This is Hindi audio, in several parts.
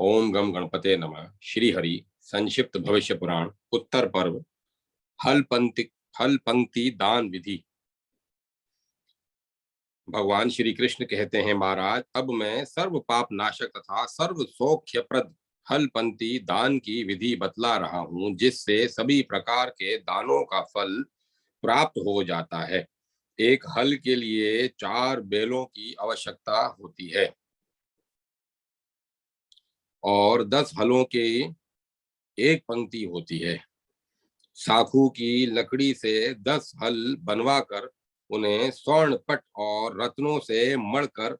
ओम गम गणपते नमः। श्री हरि संक्षिप्त भविष्य पुराण उत्तर पर्व हल पंक्ति दान विधि। भगवान श्री कृष्ण कहते हैं, महाराज, अब मैं सर्व पाप नाशक तथा सर्व सौख्यप्रद हल पंक्ति दान की विधि बतला रहा हूँ, जिससे सभी प्रकार के दानों का फल प्राप्त हो जाता है। एक हल के लिए 4 बैलों की आवश्यकता होती है और 10 हलों की एक पंक्ति होती है। साखू की लकड़ी से 10 हल बनवाकर उन्हें स्वर्ण पट और रत्नों से मढ़कर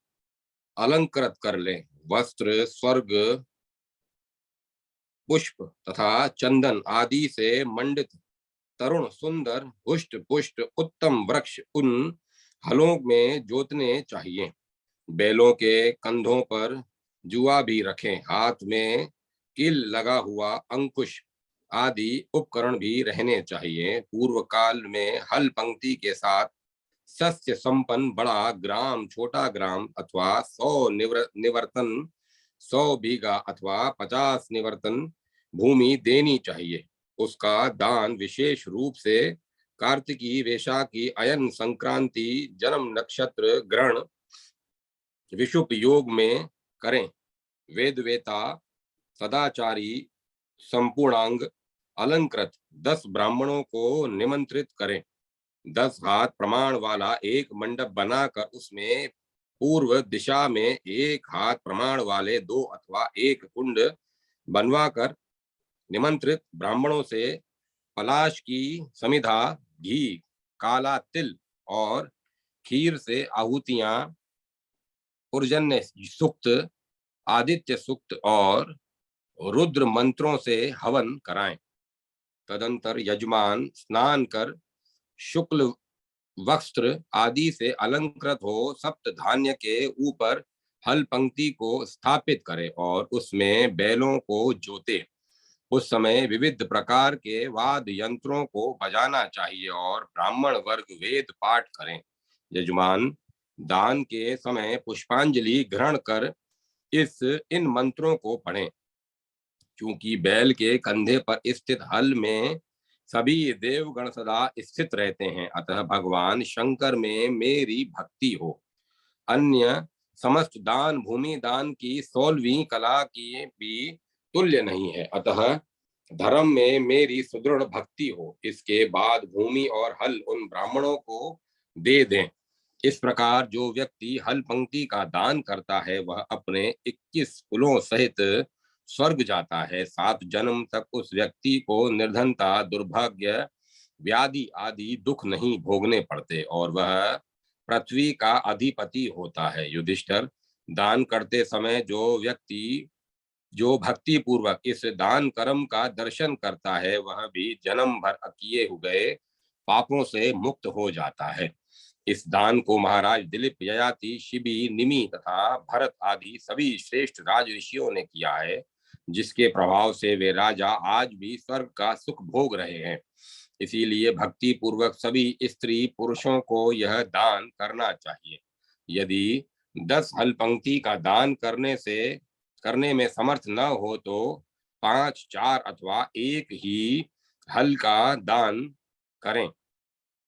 अलंकृत कर लें। वस्त्र, स्वर्ग, पुष्प तथा चंदन आदि से मंडित तरुण सुंदर हुष्ट पुष्ट उत्तम वृक्ष उन हलों में जोतने चाहिए। बैलों के कंधों पर जुआ भी रखें। हाथ में किल लगा हुआ अंकुश आदि उपकरण भी रहने चाहिए। पूर्व काल में हल पंक्ति के साथ सस्य संपन्न बड़ा ग्राम, छोटा ग्राम अथवा 100 निवर्तन, 100 बीघा अथवा 50 निवर्तन भूमि देनी चाहिए। उसका दान विशेष रूप से कार्तिकी, वैशाखी, अयन संक्रांति, जन्म नक्षत्र, ग्रहण, विषुप योग में करें। वेदवेता, सदाचारी, संपूर्णांग, अलंकृत 10 ब्राह्मणों को निमंत्रित करें। 10 हाथ प्रमाण वाला एक मंडप बनाकर उसमें पूर्व दिशा में 1 हाथ प्रमाण वाले 2 अथवा 1 कुंड बनवाकर निमंत्रित ब्राह्मणों से पलाश की समिधा, घी, काला तिल और खीर से आहुतियां, पुरजन्य सूक्त, आदित्य सूक्त और रुद्र मंत्रों से हवन कराएं। तदंतर यजमान स्नान कर शुक्ल वस्त्र आदि से अलंकृत हो सप्त धान्य के ऊपर हल पंक्ति को स्थापित करे और उसमें बैलों को जोते। उस समय विविध प्रकार के वाद्य यंत्रों को बजाना चाहिए और ब्राह्मण वर्ग वेद पाठ करें। यजमान दान के समय पुष्पांजलि ग्रहण कर इन मंत्रों को पढ़ें। क्योंकि बैल के कंधे पर स्थित हल में सभी देवगण सदा स्थित रहते हैं, अतः भगवान शंकर में मेरी भक्ति हो। अन्य समस्त दान भूमि दान की 16वीं कला की भी तुल्य नहीं है, अतः धर्म में मेरी सुदृढ़ भक्ति हो। इसके बाद भूमि और हल उन ब्राह्मणों को दे दें। इस प्रकार जो व्यक्ति हल पंक्ति का दान करता है वह अपने 21 कुलों सहित स्वर्ग जाता है। 7 जन्म तक उस व्यक्ति को निर्धनता, दुर्भाग्य, व्याधि आदि दुख नहीं भोगने पड़ते और वह पृथ्वी का अधिपति होता है। युधिष्ठिर, दान करते समय जो भक्ति पूर्वक इस दान कर्म का दर्शन करता है वह भी जन्म भर किए हुए पापों से मुक्त हो जाता है। इस दान को महाराज दिलीप, ययाति, शिबी, निमि तथा भरत आदि सभी श्रेष्ठ राज ऋषियों ने किया है, जिसके प्रभाव से वे राजा आज भी स्वर्ग का सुख भोग रहे हैं। इसीलिए भक्ति पूर्वक सभी स्त्री पुरुषों को यह दान करना चाहिए। यदि 10 हल पंक्ति का दान करने में समर्थ न हो तो 5, 4 अथवा 1 ही हल का दान करें।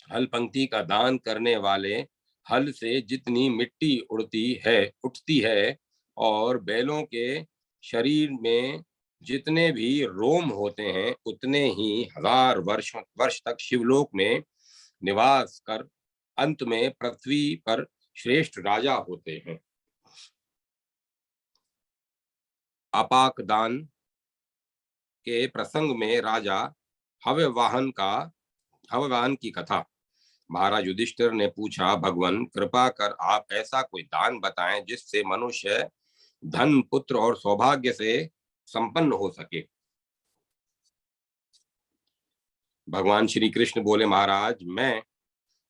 हल पंक्ति का दान करने वाले हल से जितनी मिट्टी उठती है और बैलों के शरीर में जितने भी रोम होते हैं उतने ही 1000 वर्ष तक शिवलोक में निवास कर अंत में पृथ्वी पर श्रेष्ठ राजा होते हैं। अपाक दान के प्रसंग में राजा हव्यवाहन की कथा। महाराज युधिष्ठिर ने पूछा, भगवान कृपा कर आप ऐसा कोई दान बताएं जिससे मनुष्य धन, पुत्र और सौभाग्य से संपन्न हो सके। भगवान श्री कृष्ण बोले, महाराज, मैं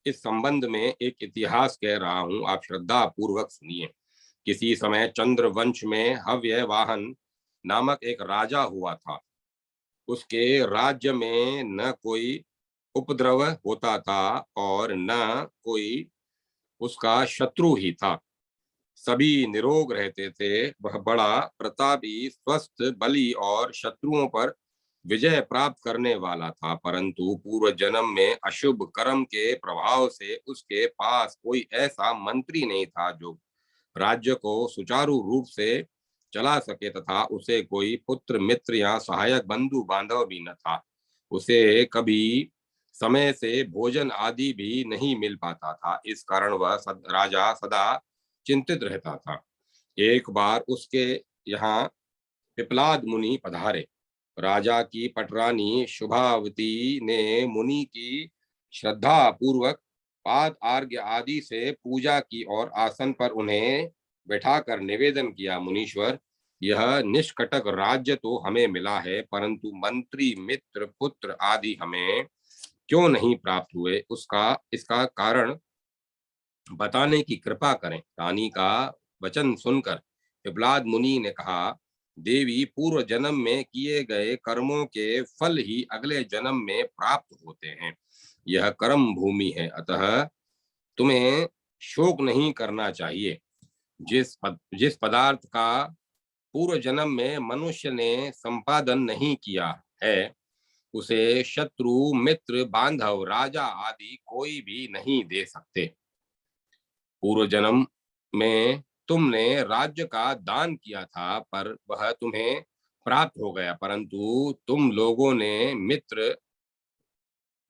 इस संबंध में एक इतिहास कह रहा हूं, आप श्रद्धा पूर्वक सुनिए। किसी समय चंद्र वंश में हव्यवाहन नामक एक राजा हुआ था। उसके राज्य में न कोई उपद्रव होता था और न कोई उसका शत्रु ही था। सभी निरोग रहते थे। वह बड़ा प्रतापी, स्वस्थ, बली और शत्रुओं पर विजय प्राप्त करने वाला था, परंतु पूर्व जन्म में अशुभ कर्म के प्रभाव से उसके पास कोई ऐसा मंत्री नहीं था जो राज्य को सुचारू रूप से चला सके, तथा उसे कोई पुत्र, मित्र या सहायक बंधु बांधव भी न था। उसे कभी समय से भोजन आदि भी नहीं मिल पाता था। इस कारण वह राजा सदा चिंतित रहता था। एक बार उसके यहाँ पिपलाद मुनि पधारे। राजा की पटरानी शुभावती ने मुनि की श्रद्धा पूर्वक पाद आर्घ्य आदि से पूजा की और आसन पर उन्हें बैठाकर निवेदन किया, मुनीश्वर, यह निष्कटक राज्य तो हमें मिला है, परंतु मंत्री, मित्र, पुत्र आदि हमें क्यों नहीं प्राप्त हुए, उसका इसका कारण बताने की कृपा करें। रानी का वचन सुनकर पिपलाद मुनि ने कहा, देवी, पूर्व जन्म में किए गए कर्मों के फल ही अगले जन्म में प्राप्त होते हैं। यह कर्म भूमि है, अतः तुम्हें शोक नहीं करना चाहिए। जिस पदार्थ का पूर्व जन्म में मनुष्य ने संपादन नहीं किया है, उसे शत्रु, मित्र, बांधव, राजा आदि कोई भी नहीं दे सकते। पूर्व जन्म में तुमने राज्य का दान किया था, पर वह तुम्हें प्राप्त हो गया, परंतु तुम लोगों ने मित्र,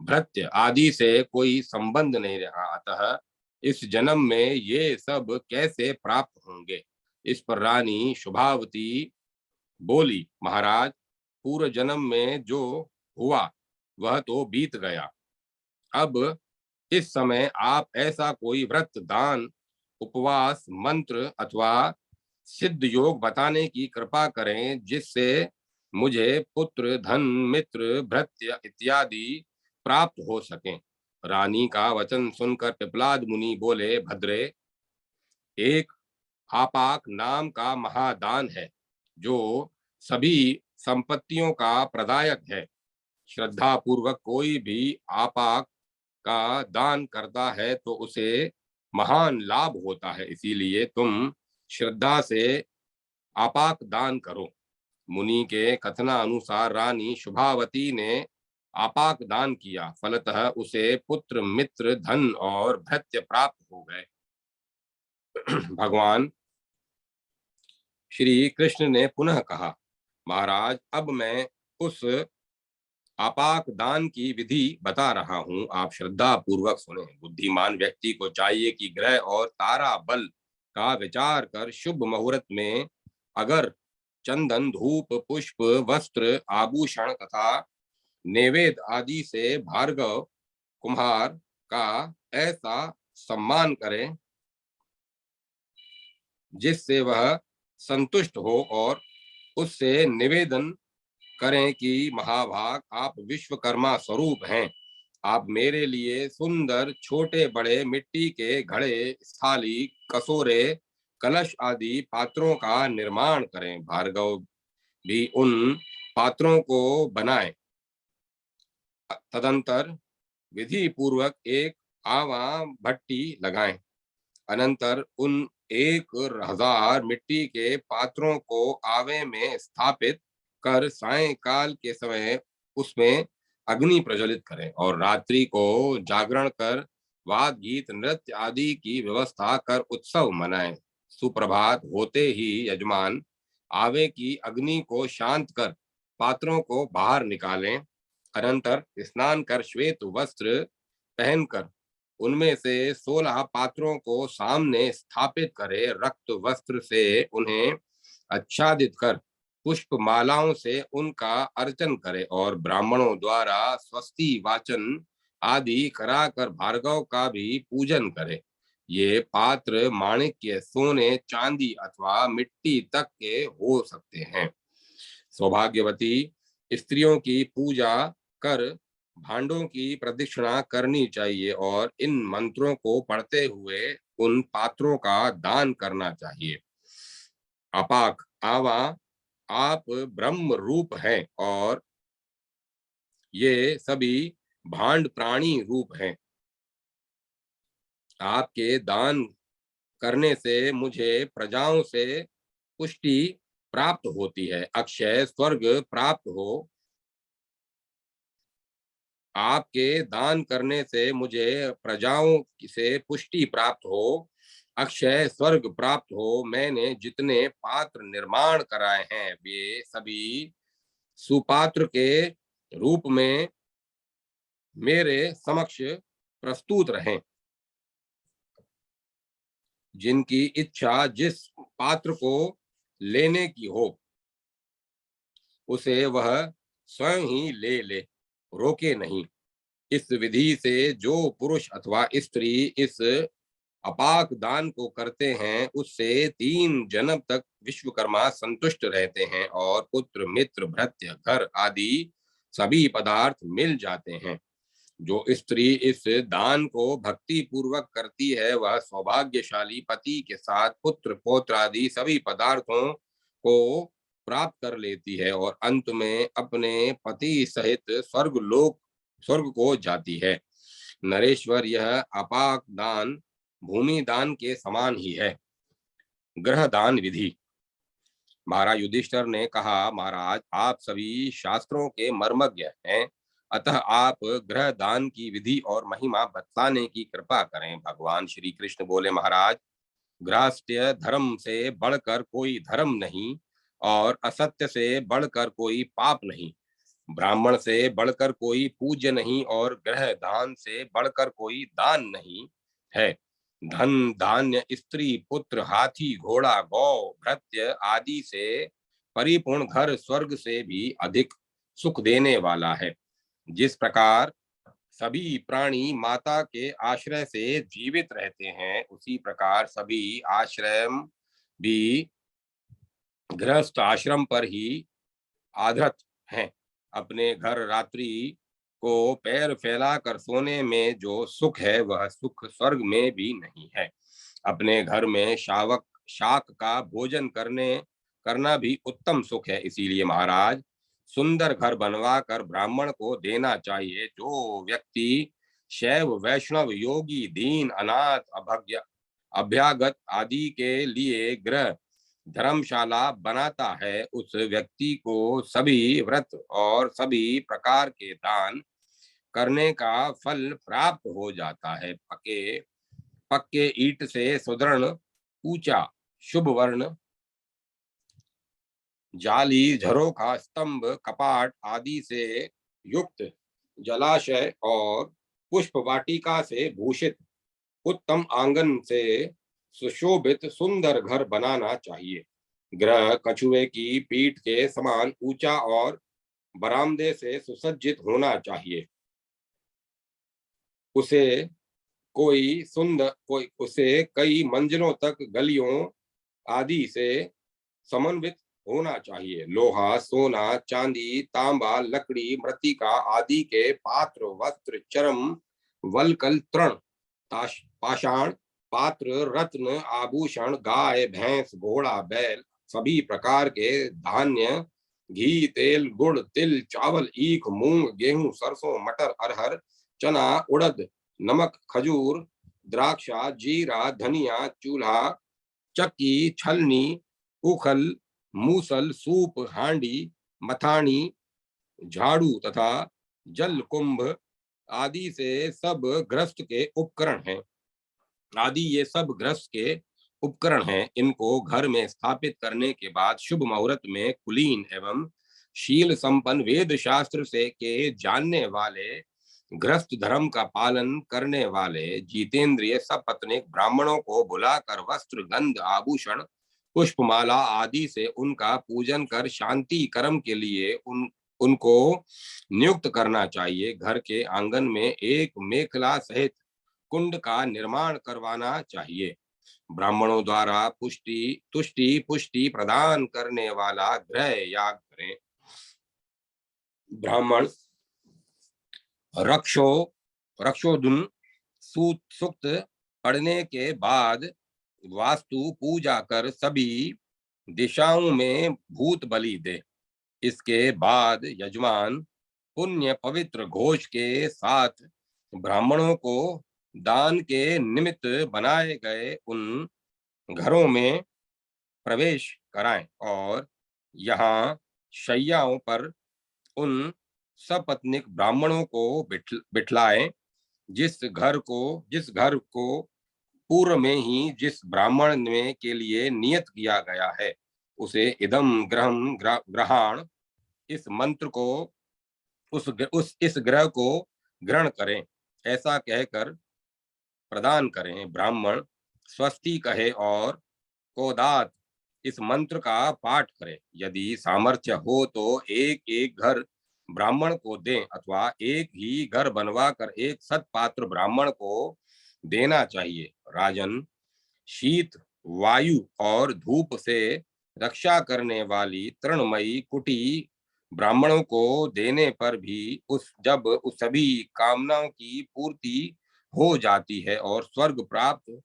भृत्य आदि से कोई संबंध नहीं रहा, अतः इस जन्म में ये सब कैसे प्राप्त होंगे। इस पर रानी शुभावती बोली, महाराज, पूर्व जन्म में जो हुआ वह तो बीत गया। अब इस समय आप ऐसा कोई व्रत, दान, उपवास, मंत्र अथवा सिद्ध योग बताने की कृपा करें, जिससे मुझे पुत्र, धन, मित्र, भृत्य इत्यादि प्राप्त हो सकें। रानी का वचन सुनकर पिपलाद मुनि बोले, भद्रे, एक आपाक नाम का महादान है जो सभी संपत्तियों का प्रदायक है। श्रद्धा पूर्वक कोई भी आपाक का दान करता है तो उसे महान लाभ होता है, इसीलिए तुम श्रद्धा से आपाक दान करो। मुनि के कथनानुसार रानी शुभावती ने आपाक दान किया, फलतः उसे पुत्र, मित्र, धन और भृत्य प्राप्त हो गए। भगवान श्री कृष्ण ने पुनः कहा, महाराज, अब मैं उस आपाक दान की विधि बता रहा हूं, आप श्रद्धा पूर्वक सुने। बुद्धिमान व्यक्ति को चाहिए कि ग्रह और तारा बल का विचार कर शुभ मुहूर्त में अगर चंदन, धूप, पुष्प, वस्त्र, आभूषण तथा नैवेद्य आदि से भार्गव कुम्हार का ऐसा सम्मान करें जिससे वह संतुष्ट हो, और उससे निवेदन करें कि महाभाग, आप विश्वकर्मा स्वरूप हैं, आप मेरे लिए सुंदर छोटे बड़े मिट्टी के घड़े, थाली, कसोरे, कलश आदि पात्रों का निर्माण करें। भार्गव भी उन पात्रों को बनाए। तदंतर विधि पूर्वक एक आवा भट्टी लगाएं। अनंतर उन 1000 मिट्टी के पात्रों को आवे में स्थापित कर सायंकाल के समय उसमें अग्नि प्रज्वलित करें और रात्रि को जागरण कर वाद, गीत, नृत्य आदि की व्यवस्था कर उत्सव मनाएं। सुप्रभात होते ही यजमान आवे की अग्नि को शांत कर पात्रों को बाहर निकालें। अनंतर स्नान कर श्वेत वस्त्र पहनकर उनमें से 16 पात्रों को सामने स्थापित करे। रक्त वस्त्र से उन्हें आच्छादित कर पुष्प मालाओं से उनका अर्चन करे और ब्राह्मणों द्वारा स्वस्ति वाचन आदि कराकर भार्गव का भी पूजन करे। ये पात्र माणिक्य, सोने, चांदी अथवा मिट्टी तक के हो सकते हैं। सौभाग्यवती स्त्रियों की पूजा कर भांडों की प्रदक्षिणा करनी चाहिए और इन मंत्रों को पढ़ते हुए उन पात्रों का दान करना चाहिए। अपाक, आवा, आप ब्रह्म रूप हैं और ये सभी भांड प्राणी रूप हैं। आपके दान करने से मुझे प्रजाओं से पुष्टि प्राप्त होती है, अक्षय स्वर्ग प्राप्त हो। आपके दान करने से मुझे प्रजाओं से पुष्टि प्राप्त हो, अक्षय स्वर्ग प्राप्त हो। मैंने जितने पात्र निर्माण कराए हैं वे सभी सुपात्र के रूप में मेरे समक्ष प्रस्तुत रहें। जिनकी इच्छा जिस पात्र को लेने की हो उसे वह स्वयं ही ले ले, रोके नहीं। इस विधि से जो पुरुष अथवा स्त्री इस अपाक दान को करते हैं उससे 3 जन्म तक विश्वकर्मा संतुष्ट रहते हैं और पुत्र मित्र भृत्य घर आदि सभी पदार्थ मिल जाते हैं। जो स्त्री इस दान को भक्ति पूर्वक करती है वह सौभाग्यशाली पति के साथ पुत्र पौत्र आदि सभी पदार्थों को प्राप्त कर लेती है और अंत में अपने पति सहित स्वर्ग को जाती है। नरेश्वर, यह अपाक दान भूमि दान के समान ही है। ग्रह दान विधि। महाराज युधिष्ठिर ने कहा, महाराज आप सभी शास्त्रों के मर्मज्ञ हैं, अतः आप ग्रह दान की विधि और महिमा बतलाने की कृपा करें। भगवान श्री कृष्ण बोले, महाराज गृहस्थ्य धर्म से बढ़कर कोई धर्म नहीं और असत्य से बढ़कर कोई पाप नहीं, ब्राह्मण से बढ़कर कोई पूज्य नहीं और ग्रह दान से बढ़कर कोई दान नहीं है। धन धान्य स्त्री पुत्र हाथी घोड़ा गौ भृत्य आदि से परिपूर्ण घर स्वर्ग से भी अधिक सुख देने वाला है। जिस प्रकार सभी प्राणी माता के आश्रय से जीवित रहते हैं उसी प्रकार सभी आश्रम भी गृहस्थ आश्रम पर ही आधृत हैं। अपने घर रात्रि को पैर फैलाकर सोने में जो सुख है वह सुख स्वर्ग में भी नहीं है। अपने घर में शाक का भोजन करना भी उत्तम सुख है। इसीलिए महाराज सुंदर घर बनवा कर ब्राह्मण को देना चाहिए। जो व्यक्ति शैव वैष्णव योगी दीन अनाथ अभ्यागत आदि के लिए गृह धर्मशाला बनाता है उस व्यक्ति को सभी व्रत और सभी प्रकार के दान करने का फल प्राप्त हो जाता है। पक्के ईंट से सुदृढ़ ऊंचा शुभ वर्ण जाली झरोखा स्तंभ कपाट आदि से युक्त जलाशय और पुष्प वाटिका से भूषित उत्तम आंगन से सुशोभित सुंदर घर बनाना चाहिए। ग्रह कछुए की पीठ के समान ऊंचा और बरामदे से सुसज्जित होना चाहिए। उसे कई मंजिलों तक गलियों आदि से समन्वित होना चाहिए। लोहा सोना चांदी तांबा लकड़ी मृत्तिका आदि के पात्र वस्त्र चरम वलकल तृण पाषाण पात्र रत्न आभूषण गाय भैंस घोड़ा बैल सभी प्रकार के धान्य घी तेल गुड़ तिल चावल ईख मूंग गेहूं सरसों मटर अरहर चना उड़द नमक खजूर द्राक्षा जीरा धनिया चूल्हा चक्की छलनी उखल मूसल सूप हांडी मथानी झाड़ू तथा जल कुंभ आदि से सब गृहस्थ के उपकरण हैं। ये सब गृहस्थ के उपकरण हैं। इनको घर में स्थापित करने के बाद शुभ मुहूर्त में कुलीन एवं शील संपन्न वेद शास्त्र से के जानने वाले गृहस्थ धर्म का पालन करने वाले जितेंद्रिय सपत्नीक ब्राह्मणों को बुलाकर वस्त्र गंध आभूषण पुष्पमाला आदि से उनका पूजन कर शांति कर्म के लिए उनको नियुक्त करना चाहिए। घर के आंगन में एक मेखला सहित कुंड का निर्माण करवाना चाहिए। ब्राह्मणों द्वारा तुष्टि पुष्टि प्रदान करने वाला गृह याग करें। ब्राह्मण रक्षोधुन सूक्त पढ़ने के बाद वास्तु पूजा कर सभी दिशाओं में भूत बलि दे। इसके बाद यजमान पुण्य पवित्र घोष के साथ ब्राह्मणों को दान के निमित्त बनाए गए उन घरों में प्रवेश कराएं और यहाँ शैयाओं पर उन सपत्नीक ब्राह्मणों को बिठलाएं जिस घर को पूर्व में ही जिस ब्राह्मण ने के लिए नियत किया गया है उसे इदम ग्रहण इस मंत्र को उस इस ग्रह को ग्रहण करें ऐसा कहकर प्रदान करें। ब्राह्मण स्वस्ति कहे और कोदात इस मंत्र का पाठ करें। यदि सामर्थ्य हो तो एक एक घर ब्राह्मण को दें अथवा एक ही घर बनवा कर एक सत्पात्र ब्राह्मण को देना चाहिए। राजन, शीत, वायु और धूप से रक्षा करने वाली तृणमयी कुटी ब्राह्मणों को देने पर भी उस सभी कामनाओं की पूर्ति हो जाती है और स्वर्ग प्राप्त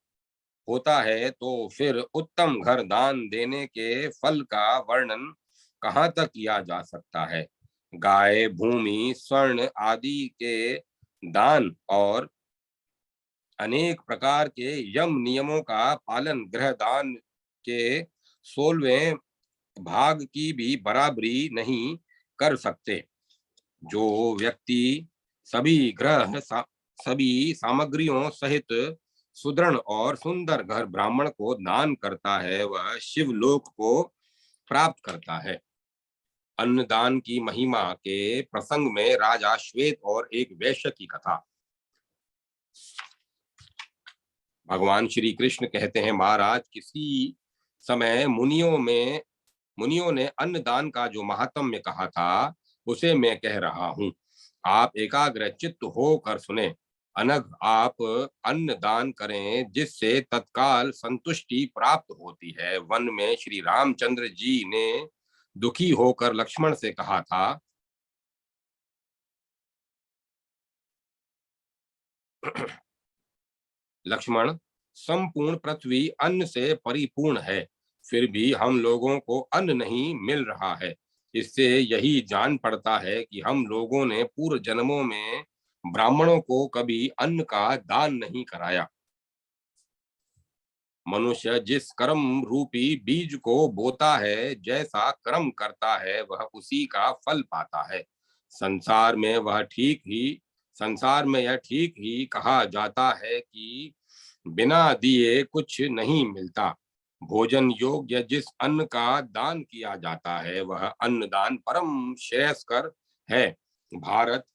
होता है तो फिर उत्तम घर दान देने के फल का वर्णन कहाँ तक किया जा सकता है। गाय, भूमि, स्वर्ण आदि के दान और अनेक प्रकार के यम नियमों का पालन गृह दान के 16वें भाग की भी बराबरी नहीं कर सकते। जो व्यक्ति सभी सभी सामग्रियों सहित सुदृढ़ और सुंदर घर ब्राह्मण को दान करता है वह शिवलोक को प्राप्त करता है। अन्नदान की महिमा के प्रसंग में राजा श्वेत और एक वैश्य की कथा। भगवान श्री कृष्ण कहते हैं, महाराज, किसी समय मुनियों ने अन्नदान का जो महात्म्य कहा था उसे मैं कह रहा हूँ। आप एकाग्र चित्त होकर सुने। अनघ, आप अन्न दान करें जिससे तत्काल संतुष्टि प्राप्त होती है। वन में श्री रामचंद्र जी ने दुखी होकर लक्ष्मण से कहा था, लक्ष्मण, संपूर्ण पृथ्वी अन्न से परिपूर्ण है, फिर भी हम लोगों को अन्न नहीं मिल रहा है। इससे यही जान पड़ता है कि हम लोगों ने पूर्व जन्मों में ब्राह्मणों को कभी अन्न का दान नहीं कराया। मनुष्य जिस कर्म रूपी बीज को बोता है, जैसा कर्म करता है वह उसी का फल पाता है। संसार में वह ठीक ही संसार में यह ठीक ही कहा जाता है कि बिना दिए कुछ नहीं मिलता। भोजन योग्य जिस अन्न का दान किया जाता है वह अन्नदान परम श्रेयस्कर है। भारत,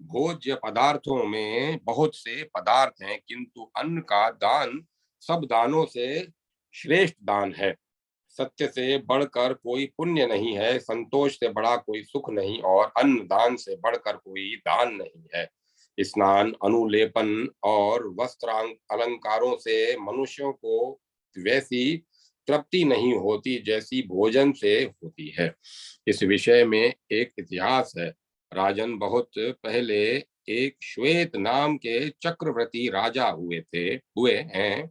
भोज्य पदार्थों में बहुत से पदार्थ हैं किंतु अन्न का दान सब दानों से श्रेष्ठ दान है। सत्य से बढ़कर कोई पुण्य नहीं है, संतोष से बड़ा कोई सुख नहीं और अन्न दान से बढ़कर कोई दान नहीं है। स्नान, अनुलेपन और वस्त्रांग अलंकारों से मनुष्यों को वैसी तृप्ति नहीं होती जैसी भोजन से होती है। इस विषय में एक इतिहास है। राजन, बहुत पहले एक श्वेत नाम के चक्रवर्ती राजा हुए हैं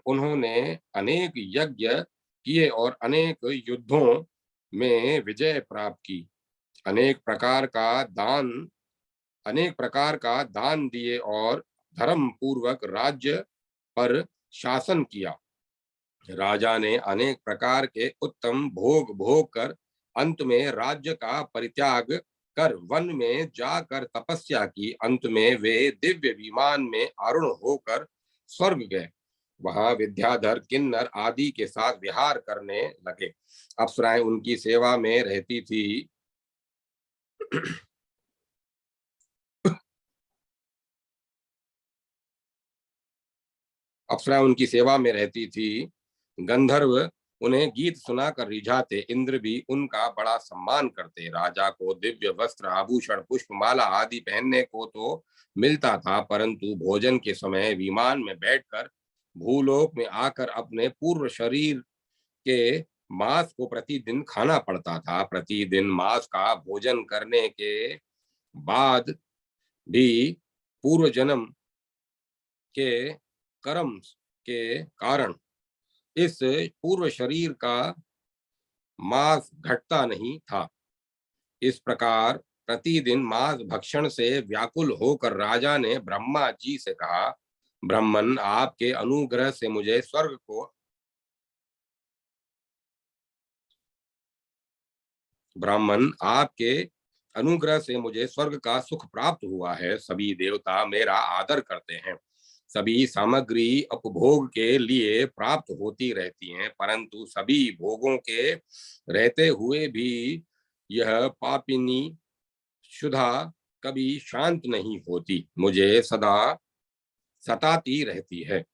उन्होंने अनेक यज्ञ किए और अनेक युद्धों में विजय प्राप्त की। अनेक प्रकार का दान दिए और धर्म पूर्वक राज्य पर शासन किया। राजा ने अनेक प्रकार के उत्तम भोग भोग कर अंत में राज्य का परित्याग कर वन में जाकर तपस्या की। अंत में वे दिव्य विमान में आरूढ़ होकर स्वर्ग गए। वहां विद्याधर, किन्नर आदि के साथ विहार करने लगे। अप्सराएं उनकी सेवा में रहती थी। अप्सराएं उनकी सेवा में रहती थी। गंधर्व उन्हें गीत सुनाकर रिझाते। इंद्र भी उनका बड़ा सम्मान करते। राजा को दिव्य वस्त्र, आभूषण, पुष्पमाला आदि पहनने को तो मिलता था, परंतु भोजन के समय विमान में बैठकर भूलोक में आकर अपने पूर्व शरीर के मांस को प्रतिदिन खाना पड़ता था। प्रतिदिन मांस का भोजन करने के बाद भी पूर्व जन्म के कर्म के कारण इस पूर्व शरीर का मांस घटता नहीं था। इस प्रकार प्रतिदिन मांस भक्षण से व्याकुल होकर राजा ने ब्रह्मा जी से कहा, ब्राह्मण आपके अनुग्रह से मुझे स्वर्ग को ब्राह्मण आपके अनुग्रह से मुझे स्वर्ग का सुख प्राप्त हुआ है। सभी देवता मेरा आदर करते हैं। सभी सामग्री उपभोग के लिए प्राप्त होती रहती हैं, परंतु सभी भोगों के रहते हुए भी यह पापिनी क्षुधा कभी शांत नहीं होती, मुझे सदा सताती रहती है।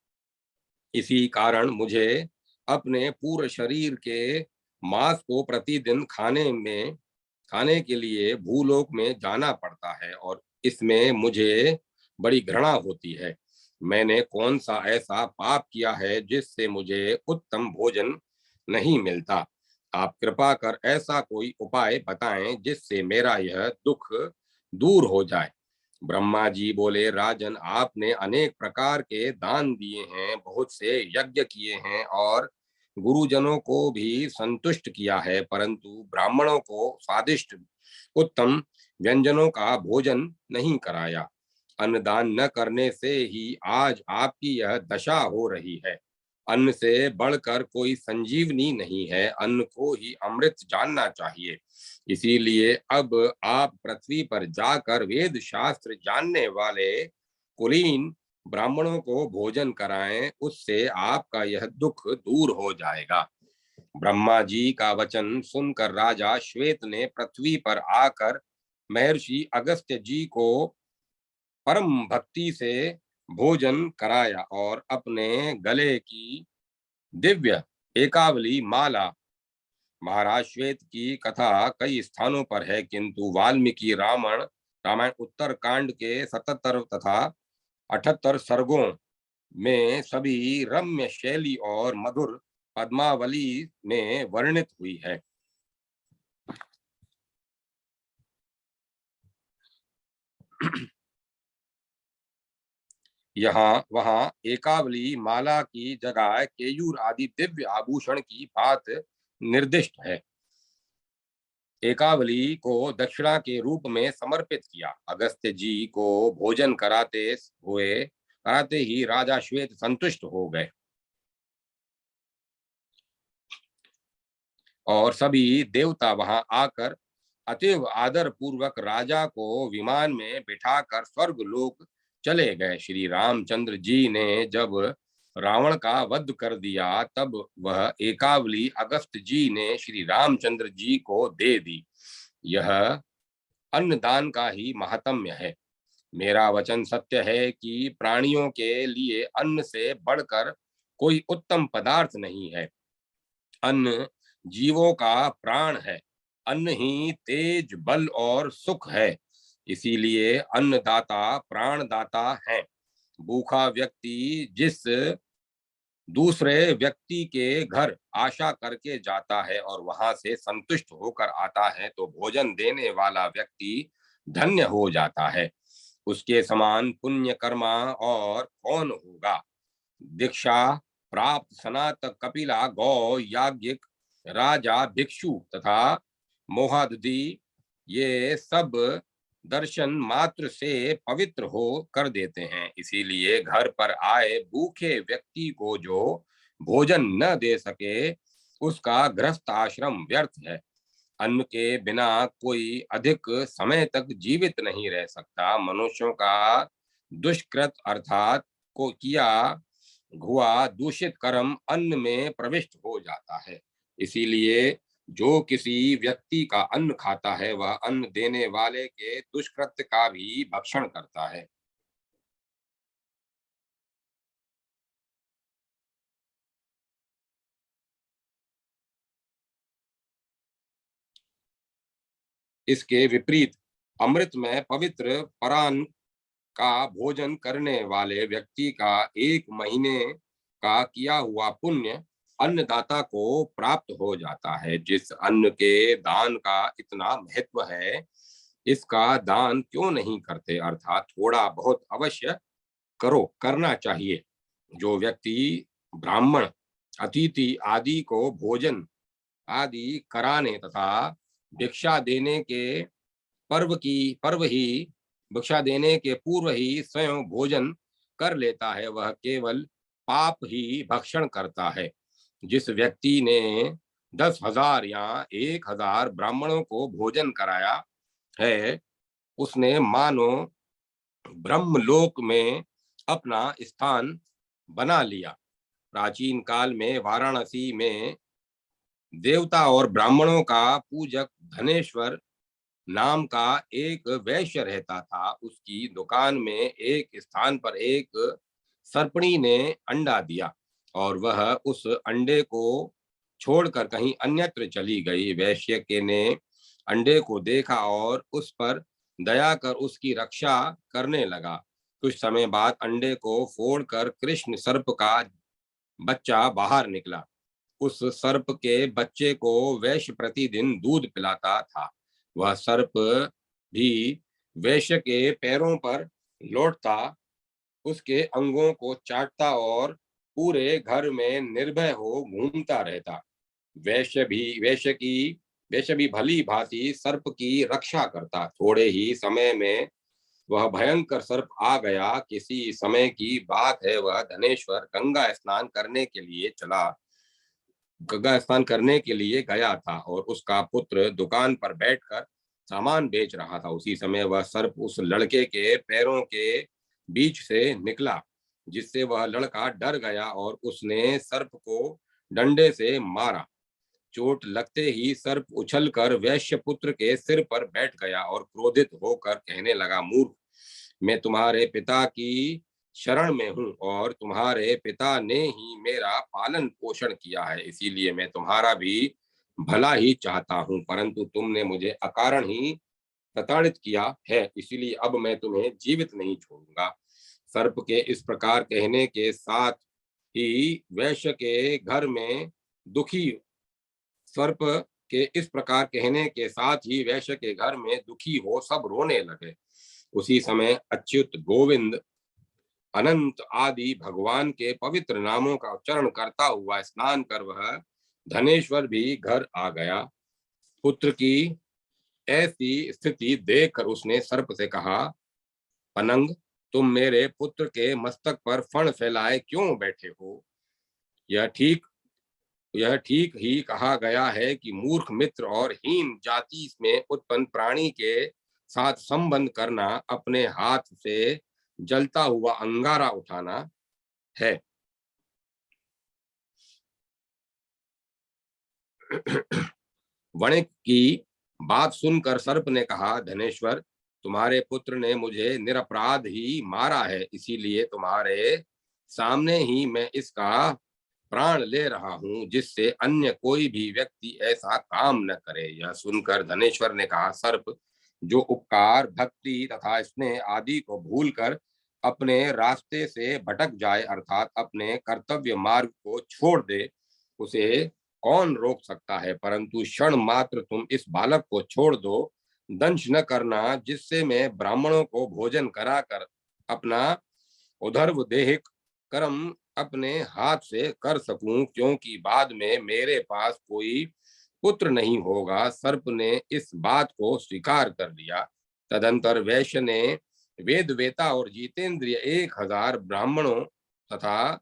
इसी कारण मुझे अपने पूरे शरीर के मांस को प्रतिदिन खाने के लिए भूलोक में जाना पड़ता है और इसमें मुझे बड़ी घृणा होती है। मैंने कौन सा ऐसा पाप किया है जिससे मुझे उत्तम भोजन नहीं मिलता? आप कृपा कर ऐसा कोई उपाय बताएं जिससे मेरा यह दुख दूर हो जाए। ब्रह्मा जी बोले, राजन, आपने अनेक प्रकार के दान दिए हैं, बहुत से यज्ञ किए हैं और गुरुजनों को भी संतुष्ट किया है, परंतु ब्राह्मणों को स्वादिष्ट उत्तम व्यंजनों का भोजन नहीं कराया। अन्नदान न करने से ही आज आपकी यह दशा हो रही है। अन्न से बढ़कर कोई संजीवनी नहीं है, अन्न को ही अमृत जानना चाहिए। इसीलिए अब आप पृथ्वी पर जाकर वेद शास्त्र जानने वाले कुलीन ब्राह्मणों को भोजन कराएं, उससे आपका यह दुख दूर हो जाएगा। ब्रह्मा जी का वचन सुनकर राजा श्वेत ने पृथ्वी पर आकर महर्षि अगस्त्य जी को परम भक्ति से भोजन कराया और अपने गले की दिव्य एकावली माला, महाराज श्वेत की कथा कई स्थानों पर है, किंतु वाल्मीकि रामायण उत्तर कांड के 77 तथा 78 सर्गों में सभी रम्य शैली और मधुर पद्मावली में वर्णित हुई है। यहाँ वहाँ एकावली माला की जगह केयूर आदि दिव्य आभूषण की बात निर्दिष्ट है। एकावली को दक्षिणा के रूप में समर्पित किया। अगस्त्य जी को भोजन कराते ही राजा श्वेत संतुष्ट हो गए और सभी देवता वहां आकर अतीव आदर पूर्वक राजा को विमान में बिठाकर स्वर्ग लोक चले गए। श्री रामचंद्र जी ने जब रावण का वध कर दिया, तब वह एकावली अगस्त जी ने श्री रामचंद्र जी को दे दी। यह अन्नदान का ही महात्म्य है। मेरा वचन सत्य है कि प्राणियों के लिए अन्न से बढ़कर कोई उत्तम पदार्थ नहीं है। अन्न जीवों का प्राण है। अन्न ही तेज, बल और सुख है। इसीलिए अन्नदाता प्राणदाता है। भूखा व्यक्ति जिस दूसरे व्यक्ति के घर आशा करके जाता है और वहां से संतुष्ट होकर आता है, तो भोजन देने वाला व्यक्ति धन्य हो जाता है। उसके समान पुण्य कर्मा और कौन होगा? दीक्षा प्राप्त सनातक कपिला, गौ याज्ञिक, राजा, भिक्षु तथा मोहादि, ये सब दर्शन मात्र से पवित्र हो कर देते हैं। इसीलिए घर पर आए भूखे व्यक्ति को जो भोजन न दे सके, उसका गृहस्थ आश्रम व्यर्थ है। अन्न के बिना कोई अधिक समय तक जीवित नहीं रह सकता। मनुष्यों का दुष्कृत अर्थात को किया हुआ दूषित कर्म अन्न में प्रविष्ट हो जाता है। इसीलिए जो किसी व्यक्ति का अन्न खाता है, वह अन्न देने वाले के दुष्कृत्य का भी भक्षण करता है। इसके विपरीत अमृत में पवित्र परान का भोजन करने वाले व्यक्ति का 1 महीने का किया हुआ पुण्य अन्नदाता को प्राप्त हो जाता है। जिस अन्न के दान का इतना महत्व है, इसका दान क्यों नहीं करते? अर्थात थोड़ा बहुत अवश्य करना चाहिए। जो व्यक्ति ब्राह्मण, अतिथि आदि को भोजन आदि कराने तथा भिक्षा देने के पर्व ही भिक्षा देने के पूर्व ही स्वयं भोजन कर लेता है वह केवल पाप ही भक्षण करता है। जिस व्यक्ति ने 10,000 या 1,000 ब्राह्मणों को भोजन कराया है, उसने मानो ब्रह्मलोक में अपना स्थान बना लिया। प्राचीन काल में वाराणसी में देवता और ब्राह्मणों का पूजक धनेश्वर नाम का एक वैश्य रहता था। उसकी दुकान में एक स्थान पर एक सर्पणी ने अंडा दिया और वह उस अंडे को छोड़कर कहीं अन्यत्र चली गई। वैश्य के ने अंडे को देखा और उस पर दया कर उसकी रक्षा करने लगा। कुछ समय बाद अंडे को फोड़कर कृष्ण सर्प का बच्चा बाहर निकला। उस सर्प के बच्चे को वैश्य प्रतिदिन दूध पिलाता था। वह सर्प भी वैश्य के पैरों पर लौटता, उसके अंगों को चाटता और पूरे घर में निर्भय हो घूमता रहता। वैश्य भी वैश्य की वैश्य भी भली भांति सर्प की रक्षा करता। थोड़े ही समय में वह भयंकर सर्प आ गया। किसी समय की बात है, वह धनेश्वर गंगा स्नान करने के लिए गया था और उसका पुत्र दुकान पर बैठकर सामान बेच रहा था। उसी समय वह सर्प उस लड़के के पैरों के बीच से निकला, जिससे वह लड़का डर गया और उसने सर्प को डंडे से मारा। चोट लगते ही सर्प उछलकर वैश्य पुत्र के सिर पर बैठ गया और क्रोधित होकर कहने लगा, मूर्ख, मैं तुम्हारे पिता की शरण में हूँ और तुम्हारे पिता ने ही मेरा पालन पोषण किया है, इसीलिए मैं तुम्हारा भी भला ही चाहता हूँ, परंतु तुमने मुझे अकारण ही प्रताड़ित किया है, इसीलिए अब मैं तुम्हें जीवित नहीं छोड़ूंगा। सर्प के इस प्रकार कहने के साथ ही वैश्य के घर में दुखी सर्प के इस प्रकार कहने के साथ ही वैश्य के घर में दुखी हो सब रोने लगे। उसी समय अच्युत, गोविंद, अनंत आदि भगवान के पवित्र नामों का उच्चारण करता हुआ स्नान कर वह धनेश्वर भी घर आ गया। पुत्र की ऐसी स्थिति देखकर उसने सर्प से कहा, पनंग, तुम मेरे पुत्र के मस्तक पर फण फैलाए क्यों बैठे हो? यह ठीक यह ठीक ही कहा गया है कि मूर्ख मित्र और हीन जाति में उत्पन्न प्राणी के साथ संबंध करना अपने हाथ से जलता हुआ अंगारा उठाना है। वणिक की बात सुनकर सर्प ने कहा, धनेश्वर, तुम्हारे पुत्र ने मुझे निरपराध ही मारा है, इसीलिए तुम्हारे सामने ही मैं इसका प्राण ले रहा हूं, जिससे अन्य कोई भी व्यक्ति ऐसा काम न करे। यह सुनकर धनेश्वर ने कहा, सर्प, जो उपकार, भक्ति तथा स्नेह आदि को भूलकर अपने रास्ते से भटक जाए, अर्थात अपने कर्तव्य मार्ग को छोड़ दे, उसे कौन रोक सकता है? परंतु क्षण मात्र तुम इस बालक को छोड़ दो, दंश न करना, जिससे मैं ब्राह्मणों को भोजन कराकर अपना उधर्व देहिक कर्म अपने हाथ से कर सकूं, क्योंकि बाद में मेरे पास कोई पुत्र नहीं होगा। सर्प ने इस बात को स्वीकार कर लिया। तदंतर वैश्य ने वेद वेता और जितेंद्रिय 1,000 ब्राह्मणों तथा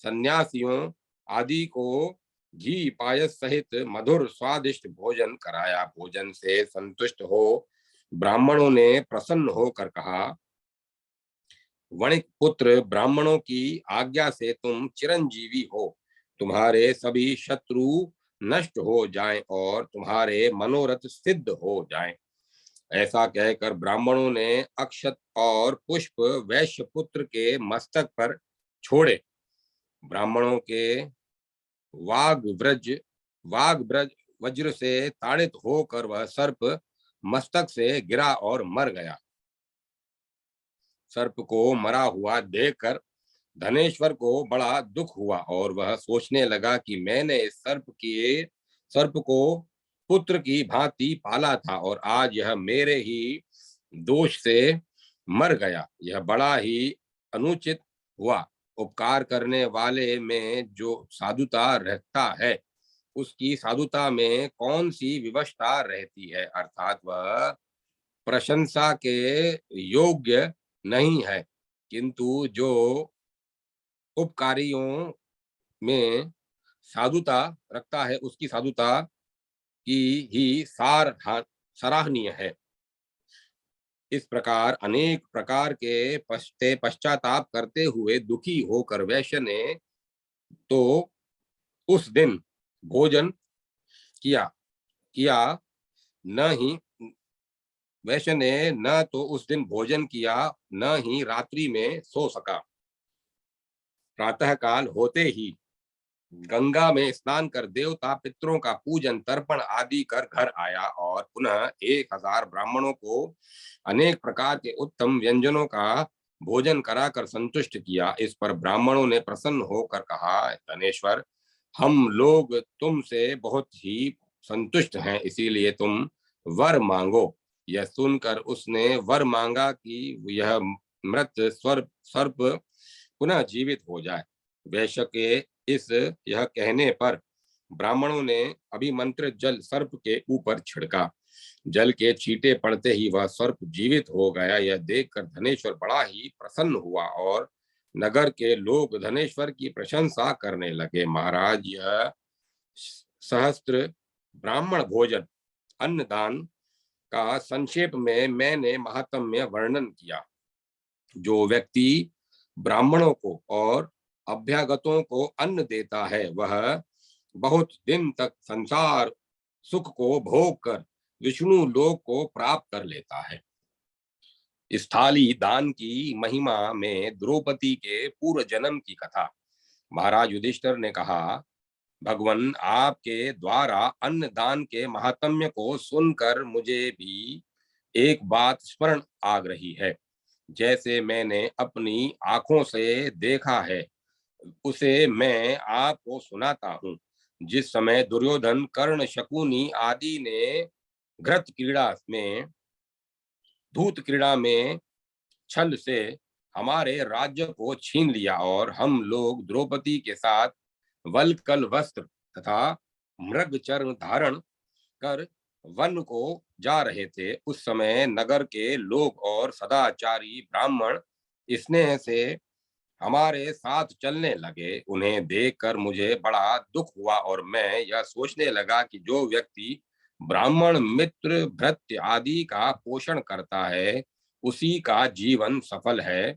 सन्यासियों आदि को घी पायस सहित मधुर स्वादिष्ट भोजन कराया। भोजन से संतुष्ट हो ब्राह्मणों ने प्रसन्न होकर कहा, वणिक पुत्र, ब्राह्मणों की आज्ञा से तुम चिरंजीवी हो, तुम्हारे सभी शत्रु नष्ट हो जाएं और तुम्हारे मनोरथ सिद्ध हो जाएं। ऐसा कहकर ब्राह्मणों ने अक्षत और पुष्प वैश्य पुत्र के मस्तक पर छोड़े। ब्राह्मणों के वाग व्रज वाग ब्रज वज्र से ताड़ित होकर वह सर्प मस्तक से गिरा और मर गया। सर्प को मरा हुआ देखकर धनेश्वर को बड़ा दुख हुआ और वह सोचने लगा कि मैंने इस सर्प को पुत्र की भांति पाला था और आज यह मेरे ही दोष से मर गया। यह बड़ा ही अनुचित हुआ। उपकार करने वाले में जो साधुता रहता है, उसकी साधुता में कौन सी विवशता रहती है, अर्थात वह प्रशंसा के योग्य नहीं है। किंतु जो उपकारियों में साधुता रखता है उसकी साधुता की ही सराहनीय है। इस प्रकार अनेक प्रकार के पश्चाताप करते हुए दुखी होकर वैश्य ने तो उस दिन भोजन किया किया न ही वैश्य ने न तो उस दिन भोजन किया न ही रात्रि में सो सका। प्रातः काल होते ही गंगा में स्नान कर देवता पितरों का पूजन तर्पण आदि कर घर आया और पुनः 1000 ब्राह्मणों को अनेक प्रकार के उत्तम व्यंजनों का भोजन कराकर संतुष्ट किया। इस पर ब्राह्मणों ने प्रसन्न होकर कहा, धनेश्वर, हम लोग तुमसे बहुत ही संतुष्ट हैं, इसीलिए तुम वर मांगो। यह सुनकर उसने वर मांगा कि यह मृत सर्प पुनः जीवित हो जाए। वैश्य के इस यह कहने पर ब्राह्मणों ने अभिमंत्रित जल सर्प के ऊपर छिड़का। जल के छींटे पड़ते ही वह सर्प जीवित हो गया। यह देखकर धनेश्वर बड़ा ही प्रसन्न हुआ और नगर के लोग धनेश्वर की प्रशंसा करने लगे। महाराज, यह सहस्त्र ब्राह्मण भोजन अन्नदान का संक्षेप में मैंने महात्म्य वर्णन किया। जो व्यक्ति ब्राह्मणों को और अभ्यागतों को अन्न देता है वह बहुत दिन तक संसार सुख को भोग कर विष्णु लोक को प्राप्त कर लेता है। स्थाली दान की महिमा में द्रौपदी के पूर्व जन्म की कथा। महाराज युधिष्ठिर ने कहा, भगवान, आपके द्वारा अन्न दान के महात्म्य को सुनकर मुझे भी एक बात स्मरण आ रही है। जैसे मैंने अपनी आंखों से देखा है उसे मैं आपको सुनाता हूँ। जिस समय दुर्योधन, कर्ण, शकुनी आदि ने घृत क्रीड़ा में धूत क्रीड़ा में छल से हमारे राज्य को छीन लिया और हम लोग द्रौपदी के साथ वलकल वस्त्र तथा मृग चर्म धारण कर वन को जा रहे थे, उस समय नगर के लोग और सदाचारी ब्राह्मण स्नेह से हमारे साथ चलने लगे। उन्हें देखकर मुझे बड़ा दुख हुआ और मैं यह सोचने लगा कि जो व्यक्ति ब्राह्मण, मित्र, भृत्य आदि का पोषण करता है उसी का जीवन सफल है।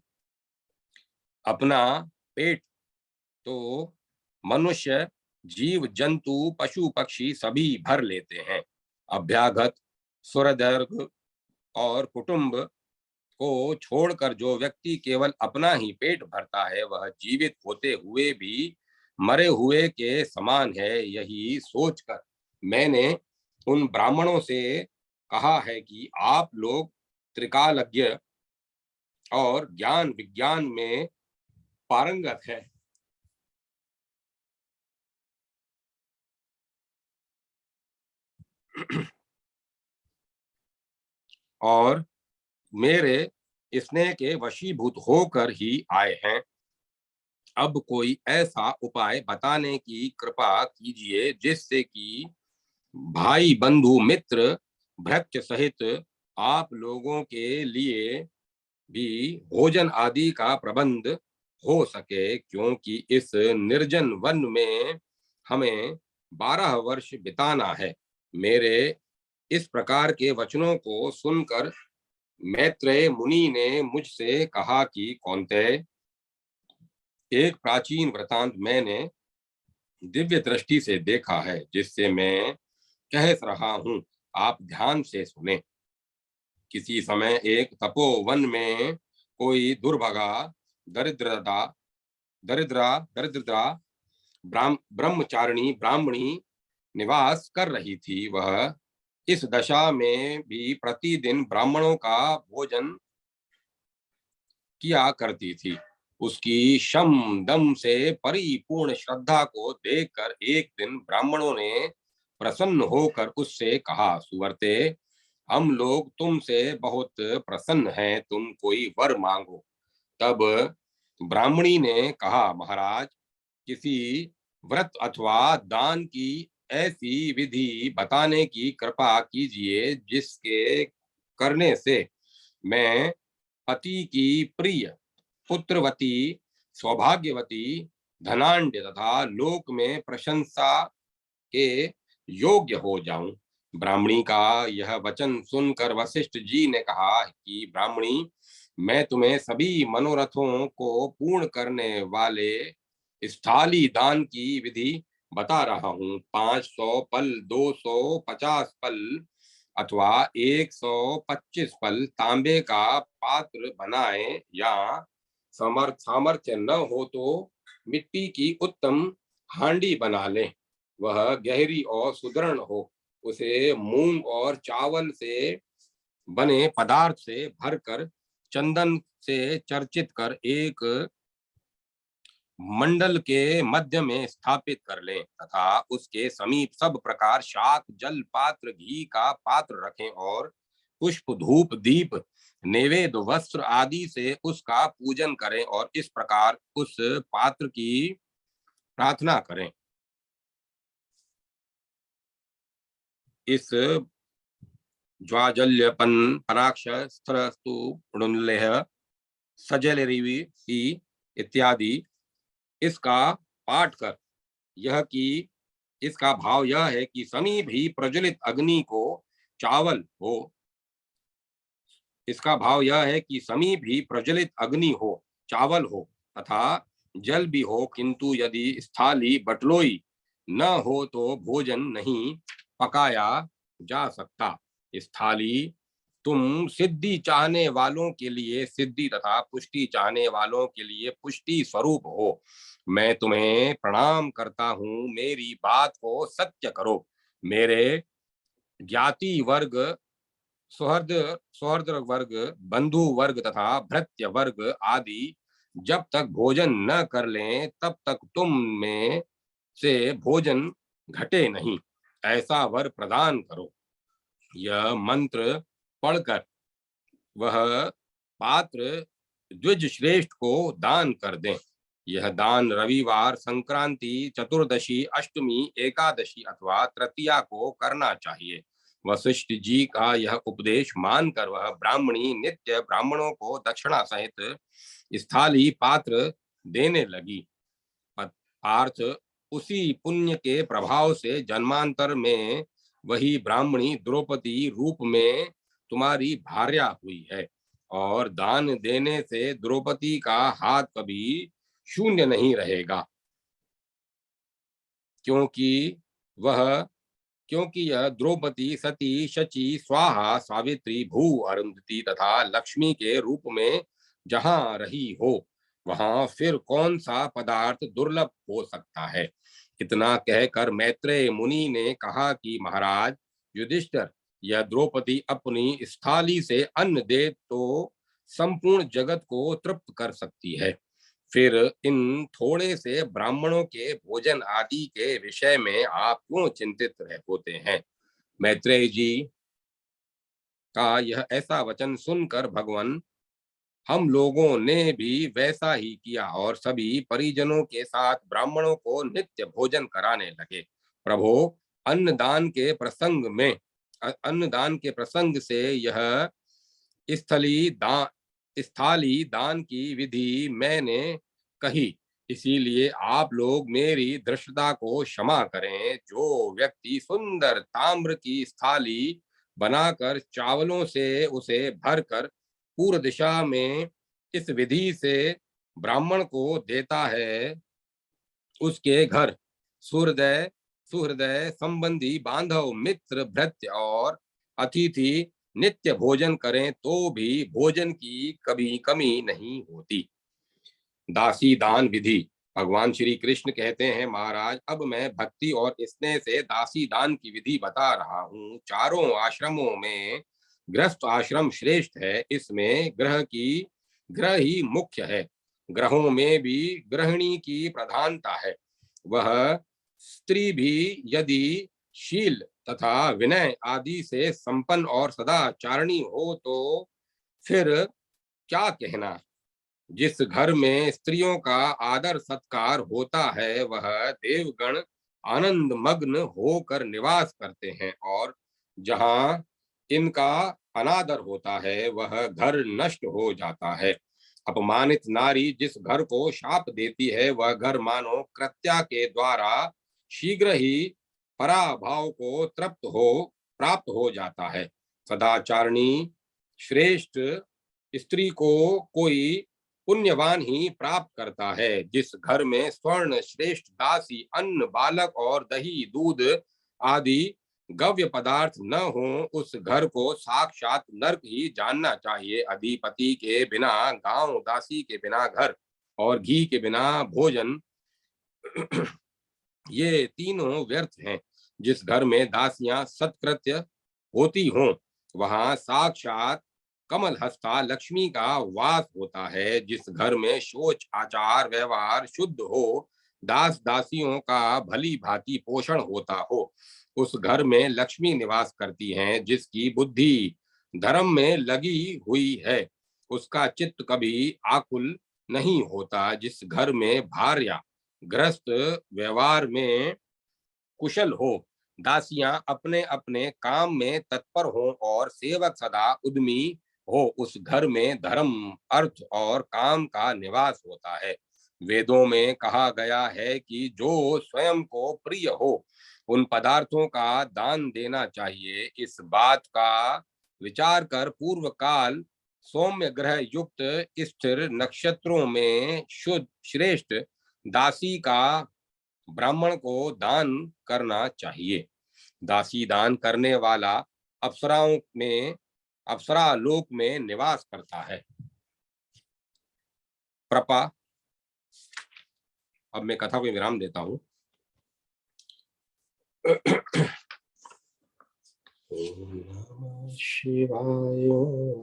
अपना पेट तो मनुष्य, जीव जंतु, पशु पक्षी सभी भर लेते हैं। अभ्यागत, सुरदर्ग और कुटुंब को छोड़कर जो व्यक्ति केवल अपना ही पेट भरता है वह जीवित होते हुए भी मरे हुए के समान है। यही सोचकर मैंने उन ब्राह्मणों से कहा है कि आप लोग त्रिकालज्ञ और ज्ञान विज्ञान में पारंगत है। और मेरे स्नेह के वशीभूत होकर ही आए हैं। अब कोई ऐसा उपाय बताने की कृपा कीजिए जिससे कि भाई, बंधु, मित्र, भृत्य सहित आप लोगों के लिए भी भोजन आदि का प्रबंध हो सके, क्योंकि इस निर्जन वन में हमें 12 वर्ष बिताना है। मेरे इस प्रकार के वचनों को सुनकर मैत्रेय मुनि ने मुझसे कहा कि कौन्तेय, एक प्राचीन वृतांत मैंने दिव्य दृष्टि से देखा है जिससे मैं कह रहा हूं, आप ध्यान से सुने। किसी समय एक तपोवन में कोई दुर्भगा दरिद्रता दरिद्रा ब्रह्मचारिणी ब्राह्मणी निवास कर रही थी। वह इस दशा में भी प्रतिदिन ब्राह्मणों का भोजन किया करती थी। उसकी शम दम से परिपूर्ण श्रद्धा को देखकर एक दिन ब्राह्मणों ने प्रसन्न होकर उससे कहा, सुवर्ते, हम लोग तुमसे बहुत प्रसन्न हैं, तुम कोई वर मांगो। तब ब्राह्मणी ने कहा, महाराज, किसी व्रत अथवा दान की ऐसी विधि बताने की कृपा कीजिए जिसके करने से मैं पति की प्रिय पुत्रवती, सौभाग्यवती, धनाढ्य तथा लोक में प्रशंसा के योग्य हो जाऊं। ब्राह्मणी का यह वचन सुनकर वशिष्ठ जी ने कहा कि ब्राह्मणी, मैं तुम्हें सभी मनोरथों को पूर्ण करने वाले स्थाली दान की विधि बता रहा हूँ। 500 पल, 250 पल अथवा 125 पल तांबे का पात्र बनाए, या सामर्थ्य न हो तो मिट्टी की उत्तम हांडी बना लें। वह गहरी और सुदृढ़ हो, उसे मूंग और चावल से बने पदार्थ से भरकर चंदन से चर्चित कर एक मंडल के मध्य में स्थापित कर लें तथा उसके समीप सब प्रकार शाक, जल पात्र, घी का पात्र रखें और पुष्प, धूप, दीप, नैवेद्य, वस्त्र आदि से उसका पूजन करें और इस प्रकार उस पात्र की प्रार्थना करें। इस ज्वाजल्यपन पराक्ष स्थलस्तु पुण्यलेह सजलरिवी इत्यादि इसका पाठ कर यह कि इसका भाव यह है कि समीप ही प्रज्वलित अग्नि को चावल हो इसका भाव यह है कि समीप ही प्रज्वलित अग्नि हो, चावल हो तथा जल भी हो, किंतु यदि स्थाली बटलोई न हो तो भोजन नहीं पकाया जा सकता। स्थाली तुम सिद्धि चाहने वालों के लिए सिद्धि तथा पुष्टि चाहने वालों के लिए पुष्टि स्वरूप हो। मैं तुम्हें प्रणाम करता हूँ, मेरी बात को सत्य करो। मेरे ज्ञाति वर्ग, सौहृद सौहृद वर्ग, बंधु वर्ग तथा भृत्य वर्ग आदि जब तक भोजन न कर लें तब तक तुम में से भोजन घटे नहीं, ऐसा वर प्रदान करो। यह मंत्र पढ़कर वह पात्र द्विज श्रेष्ठ को दान कर दें। यह दान रविवार, संक्रांति, चतुर्दशी, अष्टमी, एकादशी अथवा तृतीया को करना चाहिए। वशिष्ठ जी का यह उपदेश मानकर वह ब्राह्मणी नित्य ब्राह्मणों को दक्षिणा सहित स्थाली पात्र देने लगी। पार्थ, उसी पुण्य के प्रभाव से जन्मांतर में वही ब्राह्मणी द्रौपदी रूप में तुम्हारी भार्या हुई है और दान देने से द्रौपदी का हाथ कभी शून्य नहीं रहेगा, क्योंकि वह क्योंकि यह द्रौपदी सती, शची, स्वाहा, सावित्री, भू, अरुंधति तथा लक्ष्मी के रूप में जहां रही हो, वहां फिर कौन सा पदार्थ दुर्लभ हो सकता है। इतना कहकर मैत्रेय मुनि ने कहा कि महाराज युधिष्ठिर, यह द्रौपदी अपनी स्थाली से अन्न दे तो संपूर्ण जगत को तृप्त कर सकती है, फिर इन थोड़े से ब्राह्मणों के भोजन आदि के विषय में आप क्यों चिंतित होते हैं। मैत्रेय जी का यह ऐसा वचन सुनकर भगवान हम लोगों ने भी वैसा ही किया और सभी परिजनों के साथ ब्राह्मणों को नित्य भोजन कराने लगे। प्रभो, अन्नदान के प्रसंग में अन्नदान के प्रसंग से यह स्थली दान स्थाली दान की विधि मैंने कही, इसीलिए आप लोग मेरी धृष्टता को क्षमा करें। जो व्यक्ति सुंदर ताम्र की स्थाली बनाकर चावलों से उसे भरकर पूर्व दिशा में इस विधि से ब्राह्मण को देता है, उसके घर सूर्योदय सुहृदय संबंधी बांधव, मित्र, भृत्य और अतिथि नित्य भोजन करें तो भी भोजन की कभी कमी नहीं होती। दासी दान विधि। भगवान श्री कृष्ण कहते हैं, महाराज अब मैं भक्ति और स्नेह से दासी दान की विधि बता रहा हूँ। चारों आश्रमों में गृहस्थ आश्रम श्रेष्ठ है, इसमें ग्रह ही मुख्य है। ग्रहों में भी गृहिणी की प्रधानता है। वह स्त्री भी यदि शील तथा विनय आदि से संपन्न और सदाचारणी हो तो फिर क्या कहना। जिस घर में स्त्रियों का आदर सत्कार होता है वह देवगण आनंद मग्न होकर निवास करते हैं, और जहां इनका अनादर होता है वह घर नष्ट हो जाता है। अपमानित नारी जिस घर को शाप देती है वह घर मानो कृत्या के द्वारा शीघ्र ही पराभाव को प्राप्त हो जाता है। सदाचारणी श्रेष्ठ स्त्री को कोई पुण्यवान ही प्राप्त करता है। जिस घर में स्वर्ण श्रेष्ठ दासी अन्न बालक और दही दूध आदि गव्य पदार्थ न हो उस घर को साक्षात नरक ही जानना चाहिए। अधिपति के बिना गांव, दासी के बिना घर और घी के बिना भोजन ये तीनों व्यर्थ हैं। जिस घर में दासियां सत्कृत्य होती हों वहां साक्षात कमल हस्ता लक्ष्मी का वास होता है। जिस घर में शोच आचार व्यवहार शुद्ध हो दास दासियों का भली भांति पोषण होता हो उस घर में लक्ष्मी निवास करती हैं। जिसकी बुद्धि धर्म में लगी हुई है उसका चित्त कभी आकुल नहीं होता। जिस घर में भार्या गृहस्थ व्यवहार में कुशल हो दासियां अपने अपने काम में तत्पर हो और सेवक सदा उद्यमी हो उस घर में धर्म अर्थ और काम का निवास होता है। वेदों में कहा गया है कि जो स्वयं को प्रिय हो उन पदार्थों का दान देना चाहिए। इस बात का विचार कर पूर्व काल सौम्य ग्रह युक्त स्थिर नक्षत्रों में शुद्ध श्रेष्ठ दासी का ब्राह्मण को दान करना चाहिए। दासी दान करने वाला अप्सराओं में अप्सरा लोक में निवास करता है। प्रपा अब मैं कथा को विराम देता हूँ। ओम नमः शिवाय।